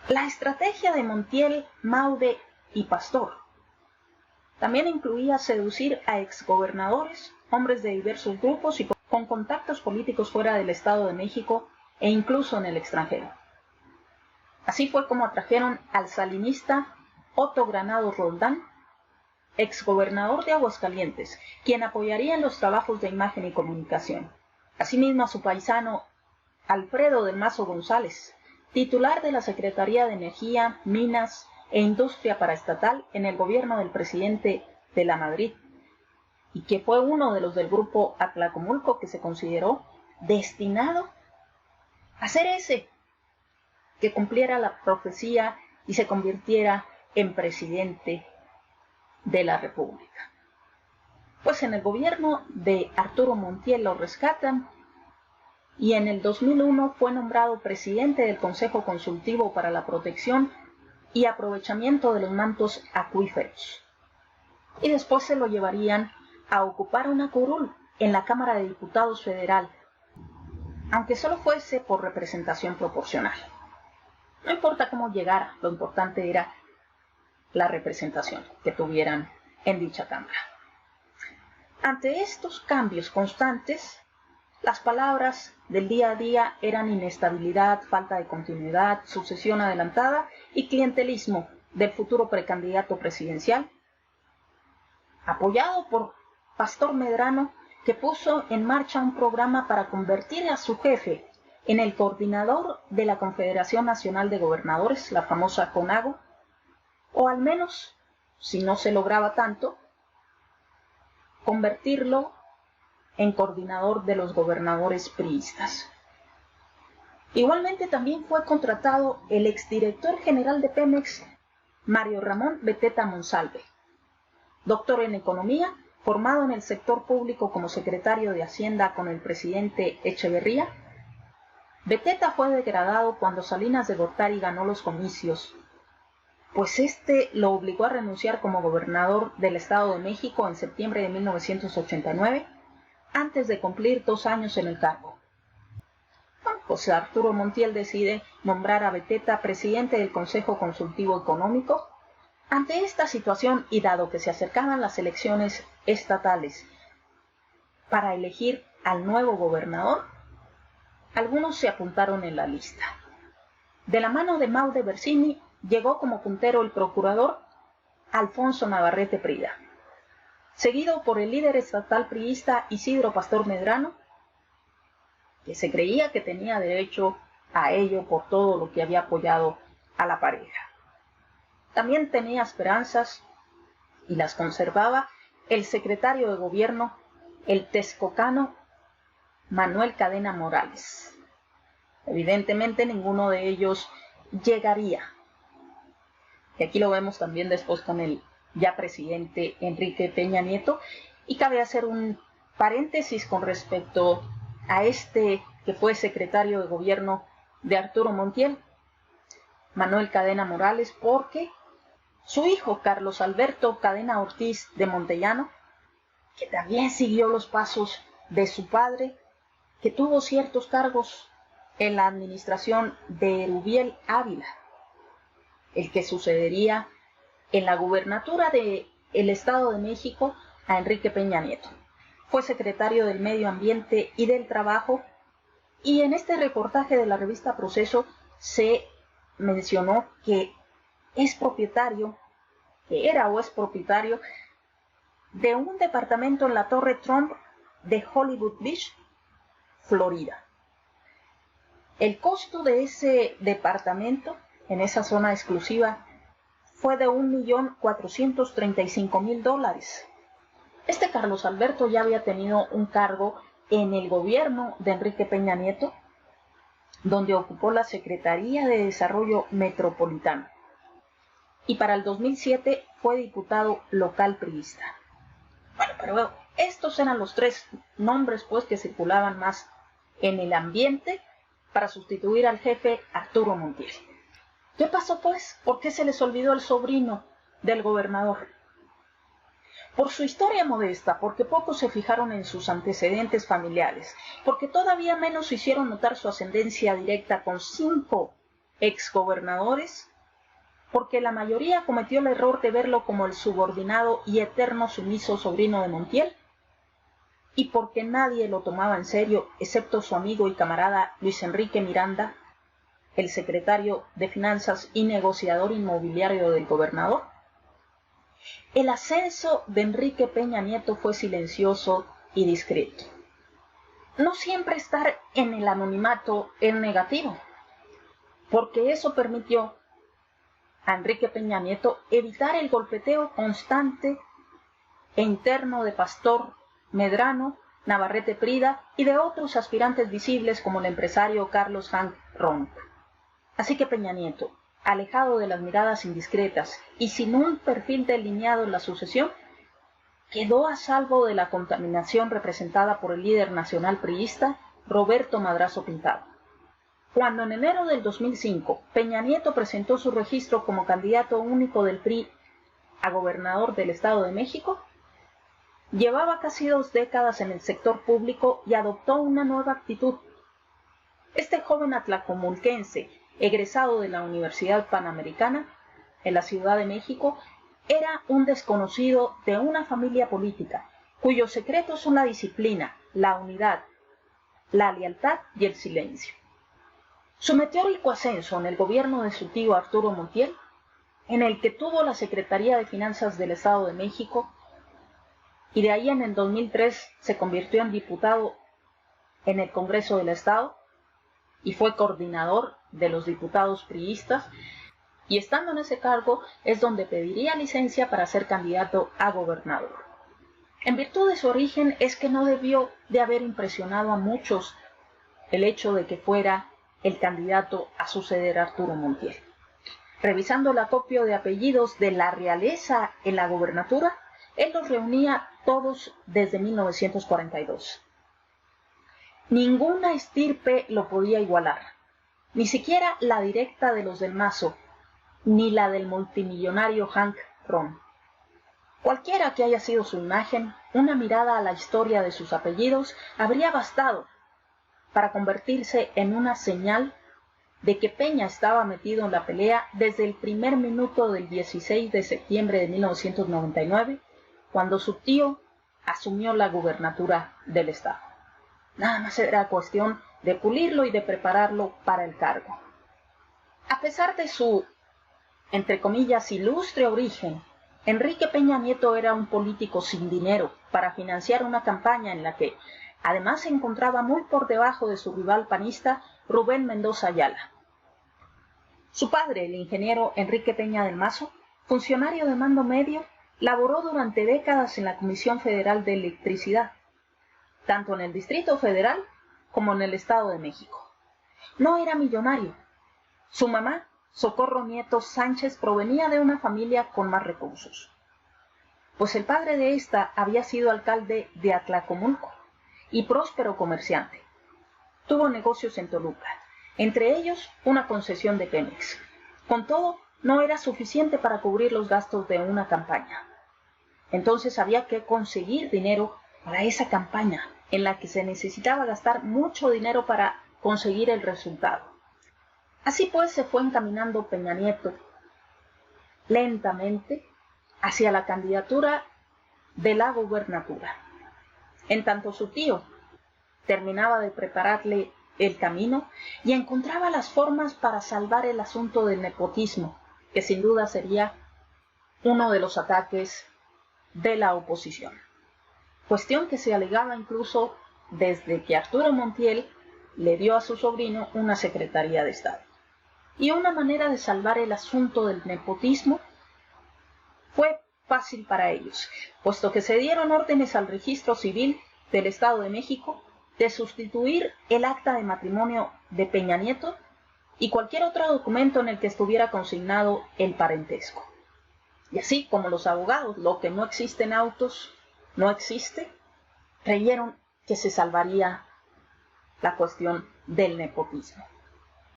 La estrategia de Montiel, Maude y Pastor también incluía seducir a exgobernadores, hombres de diversos grupos y con contactos políticos fuera del Estado de México e incluso en el extranjero. Así fue como atrajeron al salinista Otto Granados Roldán, exgobernador de Aguascalientes, quien apoyaría en los trabajos de imagen y comunicación. Asimismo a su paisano Alfredo del Mazo González, titular de la Secretaría de Energía, Minas e Industria Paraestatal en el gobierno del presidente de la Madrid, y que fue uno de los del grupo Atlacomulco que se consideró destinado a ser ese que cumpliera la profecía y se convirtiera en presidente de la República. Pues en el gobierno de Arturo Montiel lo rescatan y en el 2001 fue nombrado presidente del Consejo Consultivo para la Protección y Aprovechamiento de los Mantos Acuíferos. Y después se lo llevarían a ocupar una curul en la Cámara de Diputados Federal, aunque solo fuese por representación proporcional. No importa cómo llegara, lo importante era la representación que tuvieran en dicha Cámara. Ante estos cambios constantes, las palabras del día a día eran inestabilidad, falta de continuidad, sucesión adelantada y clientelismo del futuro precandidato presidencial, apoyado por Pastor Medrano, que puso en marcha un programa para convertir a su jefe en el coordinador de la Confederación Nacional de Gobernadores, la famosa CONAGO, o al menos, si no se lograba tanto, convertirlo en coordinador de los gobernadores priistas. Igualmente también fue contratado el exdirector general de Pemex, Mario Ramón Beteta Monsalve, doctor en economía, formado en el sector público como secretario de Hacienda con el presidente Echeverría. Beteta fue degradado cuando Salinas de Gortari ganó los comicios, pues este lo obligó a renunciar como gobernador del Estado de México en septiembre de 1989, antes de cumplir 2 años en el cargo. Pues Arturo Montiel decide nombrar a Beteta presidente del Consejo Consultivo Económico. Ante esta situación y dado que se acercaban las elecciones estatales para elegir al nuevo gobernador, algunos se apuntaron en la lista. De la mano de Maude Bersini llegó como puntero el procurador Alfonso Navarrete Prida, seguido por el líder estatal priista Isidro Pastor Medrano, que se creía que tenía derecho a ello por todo lo que había apoyado a la pareja. También tenía esperanzas, y las conservaba, el secretario de gobierno, el texcocano Manuel Cadena Morales. Evidentemente ninguno de ellos llegaría. Y aquí lo vemos también después con el ya presidente Enrique Peña Nieto. Y cabe hacer un paréntesis con respecto a este que fue secretario de gobierno de Arturo Montiel, Manuel Cadena Morales, porque su hijo Carlos Alberto Cadena Ortiz de Montellano, que también siguió los pasos de su padre, que tuvo ciertos cargos en la administración de Erubiel Ávila, el que sucedería en la gubernatura del Estado de México a Enrique Peña Nieto. Fue secretario del Medio Ambiente y del Trabajo, y en este reportaje de la revista Proceso se mencionó que es propietario, que era o es propietario de un departamento en la Torre Trump de Hollywood Beach, Florida. El costo de ese departamento en esa zona exclusiva fue de $1.435.000. Este Carlos Alberto ya había tenido un cargo en el gobierno de Enrique Peña Nieto, donde ocupó la Secretaría de Desarrollo Metropolitano. Y para el 2007 fue diputado local priista. Bueno, pero estos eran los 3 nombres pues que circulaban más en el ambiente para sustituir al jefe Arturo Montiel. ¿Qué pasó pues? ¿Por qué se les olvidó el sobrino del gobernador? Por su historia modesta, porque pocos se fijaron en sus antecedentes familiares, porque todavía menos hicieron notar su ascendencia directa con 5 exgobernadores, porque la mayoría cometió el error de verlo como el subordinado y eterno sumiso sobrino de Montiel, y porque nadie lo tomaba en serio excepto su amigo y camarada Luis Enrique Miranda, el secretario de Finanzas y negociador inmobiliario del gobernador. El ascenso de Enrique Peña Nieto fue silencioso y discreto. No siempre estar en el anonimato es negativo, porque eso permitió a Enrique Peña Nieto evitar el golpeteo constante e interno de Pastor, Medrano, Navarrete Prida y de otros aspirantes visibles como el empresario Carlos Hank Ronk. Así que Peña Nieto, alejado de las miradas indiscretas y sin un perfil delineado en la sucesión, quedó a salvo de la contaminación representada por el líder nacional priista Roberto Madrazo Pintado. Cuando en enero del 2005 Peña Nieto presentó su registro como candidato único del PRI a gobernador del Estado de México, llevaba casi 2 décadas en el sector público y adoptó una nueva actitud. Este joven atlacomulquense, egresado de la Universidad Panamericana en la Ciudad de México, era un desconocido de una familia política, cuyos secretos son la disciplina, la unidad, la lealtad y el silencio. Su meteórico ascenso en el gobierno de su tío Arturo Montiel, en el que tuvo la Secretaría de Finanzas del Estado de México, y de ahí en el 2003 se convirtió en diputado en el Congreso del Estado y fue coordinador de los diputados priistas, y estando en ese cargo es donde pediría licencia para ser candidato a gobernador. En virtud de su origen es que no debió de haber impresionado a muchos el hecho de que fuera el candidato a suceder a Arturo Montiel. Revisando el acopio de apellidos de la realeza en la gobernatura, él los reunía todos desde 1942. Ninguna estirpe lo podía igualar, ni siquiera la directa de los del Mazo, ni la del multimillonario Hank Ron. Cualquiera que haya sido su imagen, una mirada a la historia de sus apellidos habría bastado para convertirse en una señal de que Peña estaba metido en la pelea desde el primer minuto del 16 de septiembre de 1999, cuando su tío asumió la gubernatura del estado. Nada más era cuestión de pulirlo y de prepararlo para el cargo. A pesar de su, entre comillas, ilustre origen, Enrique Peña Nieto era un político sin dinero para financiar una campaña en la que además se encontraba muy por debajo de su rival panista Rubén Mendoza Ayala. Su padre, el ingeniero Enrique Peña del Mazo, funcionario de mando medio, laboró durante décadas en la Comisión Federal de Electricidad, tanto en el Distrito Federal como en el Estado de México. No era millonario. Su mamá, Socorro Nieto Sánchez, provenía de una familia con más recursos, pues el padre de esta había sido alcalde de Atlacomulco y próspero comerciante. Tuvo negocios en Toluca, entre ellos una concesión de Pemex. Con todo, no era suficiente para cubrir los gastos de una campaña. Entonces había que conseguir dinero para esa campaña, en la que se necesitaba gastar mucho dinero para conseguir el resultado. Así pues se fue encaminando Peña Nieto lentamente hacia la candidatura de la gubernatura. En tanto su tío terminaba de prepararle el camino y encontraba las formas para salvar el asunto del nepotismo, que sin duda sería uno de los ataques de la oposición. Cuestión que se alegaba incluso desde que Arturo Montiel le dio a su sobrino una Secretaría de Estado. Y una manera de salvar el asunto del nepotismo fue fácil para ellos, puesto que se dieron órdenes al Registro Civil del Estado de México de sustituir el acta de matrimonio de Peña Nieto y cualquier otro documento en el que estuviera consignado el parentesco. Y así como los abogados, lo que no existe en autos, no existe, creyeron que se salvaría la cuestión del nepotismo.